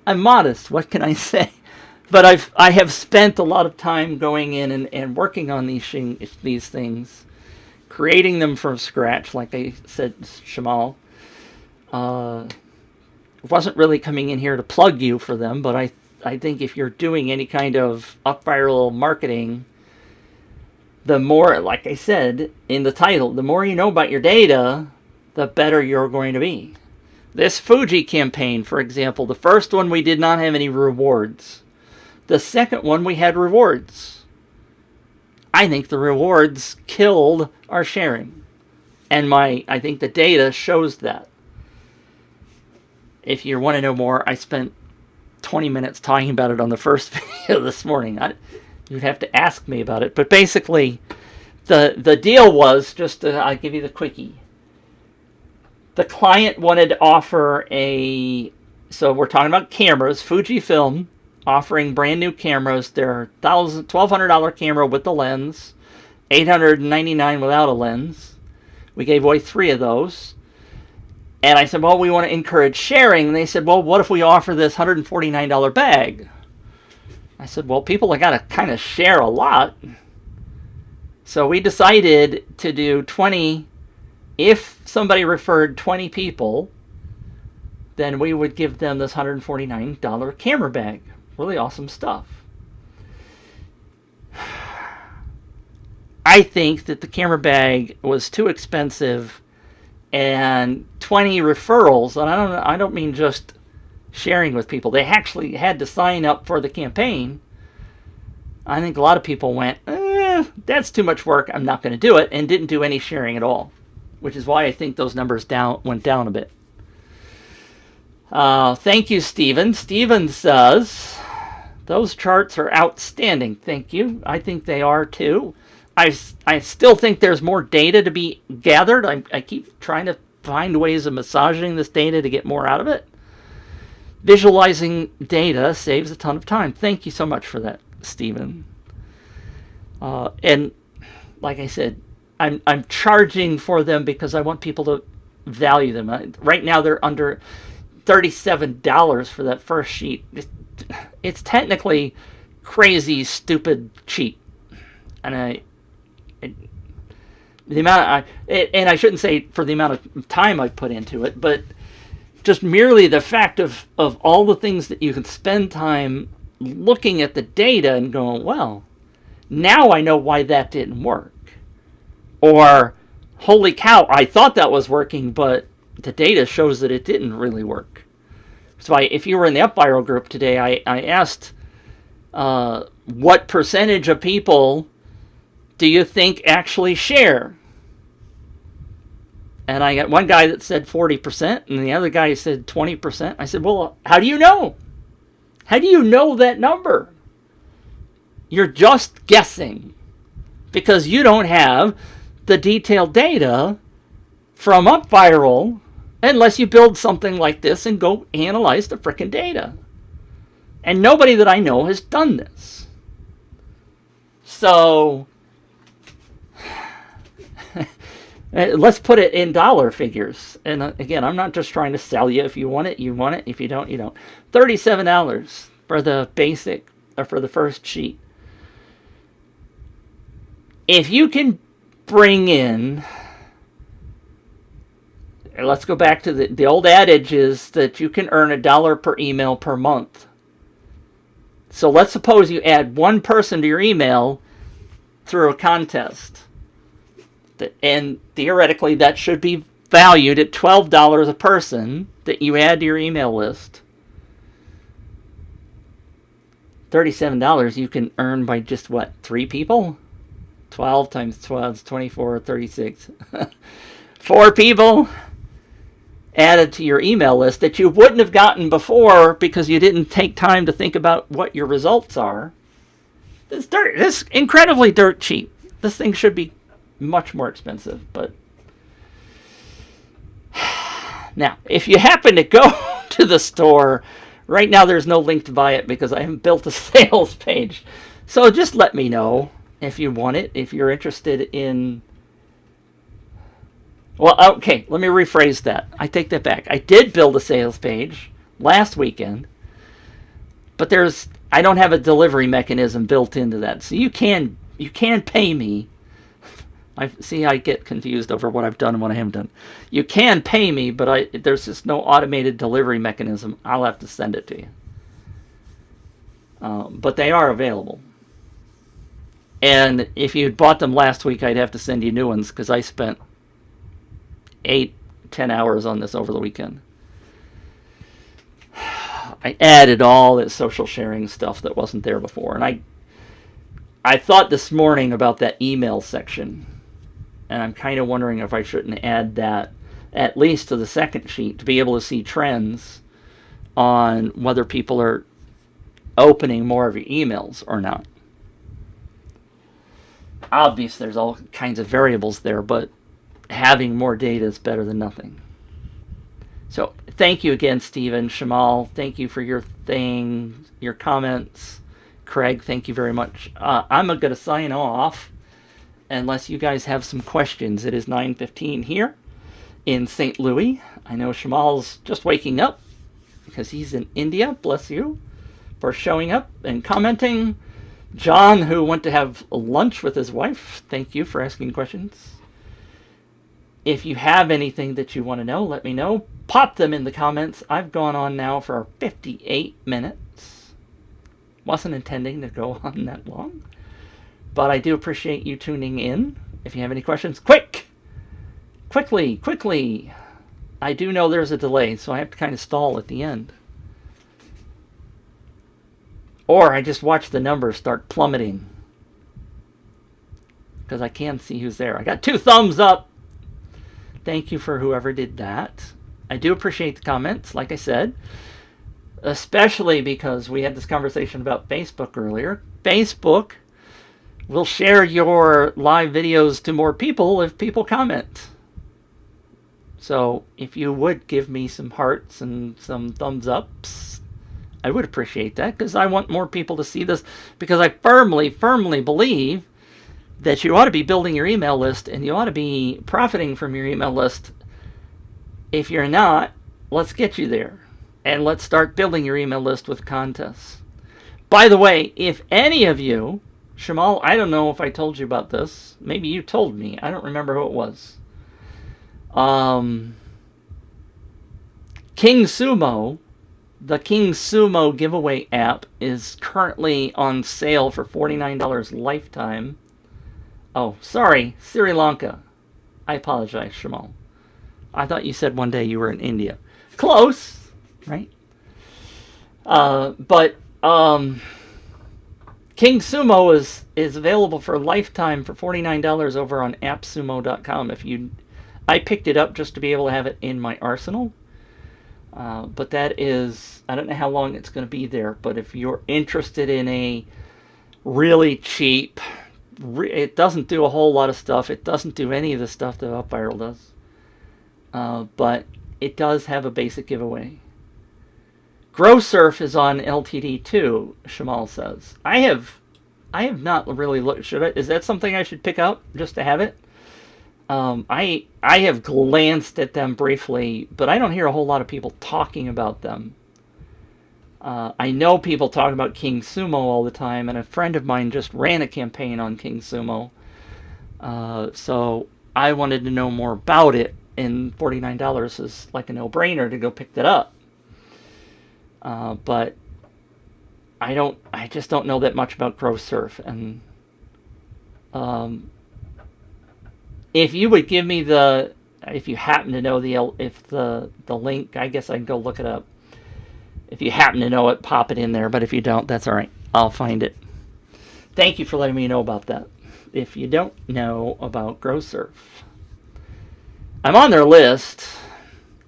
I'm modest. What can I say? But I have spent a lot of time going in and working on these things, creating them from scratch, like I said, Shamal. Wasn't really coming in here to plug you for them, but I think if you're doing any kind of upviral marketing, the more, like I said in the title, the more you know about your data, the better you're going to be. This Fuji campaign, for example, the first one we did not have any rewards. The second one we had rewards. I think the rewards killed our sharing. And I think the data shows that. If you want to know more, I spent 20 minutes talking about it on the first video this morning. You'd have to ask me about it. But basically, the deal was, I'll give you the quickie. The client wanted to offer so we're talking about cameras, Fujifilm, offering brand new cameras. They're $1,200 camera with the lens, $899 without a lens. We gave away 3 of those. And I said, well, we want to encourage sharing. And they said, well, what if we offer this $149 bag? I said, well, people have got to kind of share a lot. So we decided to do 20. If somebody referred 20 people, then we would give them this $149 camera bag. Really awesome stuff. I think that the camera bag was too expensive, and 20 referrals, and I don't mean just sharing with people. They actually had to sign up for the campaign. I think a lot of people went, that's too much work, I'm not going to do it, and didn't do any sharing at all, which is why I think those numbers went down a bit. Thank you, Steven. Steven says, those charts are outstanding. Thank you. I think they are too. I still think there's more data to be gathered. I keep trying to find ways of massaging this data to get more out of it. Visualizing data saves a ton of time. Thank you so much for that, Stephen. And like I said, I'm charging for them because I want people to value them. Right now they're under $37 for that first sheet. It's technically crazy, stupid cheap. And I shouldn't say for the amount of time I put into it, but just merely the fact of all the things that you can spend time looking at the data and going, well, now I know why that didn't work. Or, holy cow, I thought that was working, but the data shows that it didn't really work. So if you were in the upViral group today, I asked what percentage of people do you think actually share? And I got one guy that said 40%, and the other guy said 20%. I said, well, how do you know? How do you know that number? You're just guessing because you don't have the detailed data from upViral unless you build something like this and go analyze the frickin' data. And nobody that I know has done this. So let's put it in dollar figures. And again, I'm not just trying to sell you. If you want it, you want it. If you don't, you don't. $37 for the basic, or for the first sheet. If you can bring in, let's go back to the old adage is that you can earn $1 per email per month. So let's suppose you add one person to your email through a contest. And theoretically, that should be valued at $12 a person that you add to your email list. $37 you can earn by just what, 3 people? 12 times 12 is 24, 36. 4 people added to your email list that you wouldn't have gotten before because you didn't take time to think about what your results are. This is incredibly dirt cheap. This thing should be much more expensive, but now if you happen to go to the store right now, there's no link to buy it because I haven't built a sales page. So just let me know if you want it, if you're interested in. Well, okay, let me rephrase that. I take that back. I did build a sales page last weekend, but I don't have a delivery mechanism built into that. So you can pay me. I get confused over what I've done and what I haven't done. You can pay me, but there's just no automated delivery mechanism. I'll have to send it to you. But they are available. And if you bought them last week, I'd have to send you new ones because I spent 8-10 hours on this over the weekend. I added all that social sharing stuff that wasn't there before. And I thought this morning about that email section. And I'm kind of wondering if I shouldn't add that at least to the second sheet to be able to see trends on whether people are opening more of your emails or not. Obviously, there's all kinds of variables there, but having more data is better than nothing. So thank you again, Stephen. Shamal, thank you for your comments. Craig, thank you very much. I'm going to sign off unless you guys have some questions. It is 9:15 here in St. Louis. I know Shamal's just waking up because he's in India. Bless you for showing up and commenting. John, who went to have lunch with his wife, thank you for asking questions. If you have anything that you want to know, let me know. Pop them in the comments. I've gone on now for 58 minutes. Wasn't intending to go on that long. But I do appreciate you tuning in. If you have any questions, quickly. I do know there's a delay, so I have to kind of stall at the end. Or I just watch the numbers start plummeting. Because I can see who's there. I got 2 thumbs up. Thank you for whoever did that. I do appreciate the comments, like I said. Especially because we had this conversation about Facebook earlier. Facebook will share your live videos to more people if people comment. So if you would give me some hearts and some thumbs ups, I would appreciate that because I want more people to see this, because I firmly believe that you ought to be building your email list and you ought to be profiting from your email list. If you're not, let's get you there and let's start building your email list with contests. By the way, if any of you, Shamal, I don't know if I told you about this. Maybe you told me. I don't remember who it was. King Sumo, the King Sumo giveaway app is currently on sale for $49 lifetime. Oh, sorry, Sri Lanka. I apologize, Shamal. I thought you said one day you were in India. Close, right? But King Sumo is available for a lifetime for $49 over on appsumo.com. I picked it up just to be able to have it in my arsenal. But that is, I don't know how long it's going to be there, but if you're interested in a really cheap, it doesn't do a whole lot of stuff. It doesn't do any of the stuff that upViral does. But it does have a basic giveaway. GrowSurf is on LTD too, Shamal says. I have not really looked. Is that something I should pick up just to have it? I have glanced at them briefly, but I don't hear a whole lot of people talking about them. I know people talk about King Sumo all the time, and a friend of mine just ran a campaign on King Sumo. So I wanted to know more about it, and $49 is like a no-brainer to go pick that up. But I just don't know that much about GrowSurf, and if you would give me if you happen to know the link, I guess I can go look it up. If you happen to know it, pop it in there. But if you don't, that's all right. I'll find it. Thank you for letting me know about that. If you don't know about GrowSurf, I'm on their list.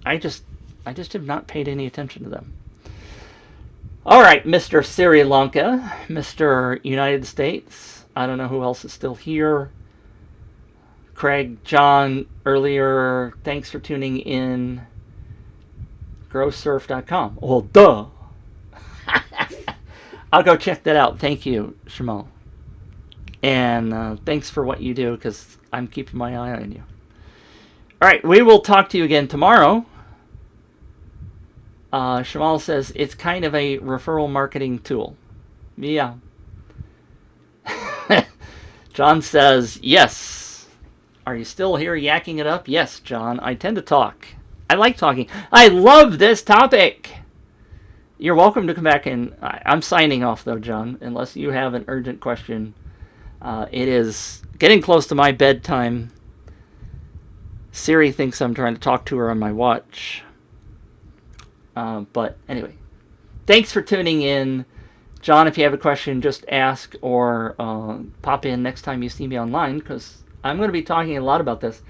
I just have not paid any attention to them. All right, Mr. Sri Lanka, Mr. United States. I don't know who else is still here. Craig, John, earlier, thanks for tuning in. GrowSurf.com. Well, duh. I'll go check that out. Thank you, Shamal. And thanks for what you do, because I'm keeping my eye on you. All right, we will talk to you again tomorrow. Shamal says it's kind of a referral marketing tool. Yeah. John says, yes. Are you still here yakking it up? Yes, John. I tend to talk. I like talking. I love this topic. You're welcome to come back and... I'm signing off, though, John, unless you have an urgent question. It is getting close to my bedtime. Siri thinks I'm trying to talk to her on my watch. But anyway, thanks for tuning in. John, if you have a question, just ask or pop in next time you see me online, because I'm going to be talking a lot about this,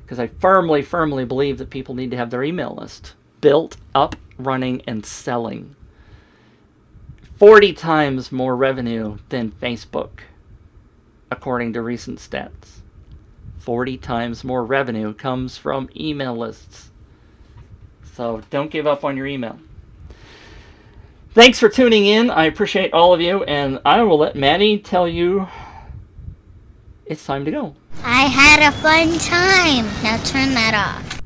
because I firmly, firmly believe that people need to have their email list built up, running, and selling. 40 times more revenue than Facebook, according to recent stats. 40 times more revenue comes from email lists. So don't give up on your email. Thanks for tuning in. I appreciate all of you, and I will let Maddie tell you it's time to go. I had a fun time. Now turn that off.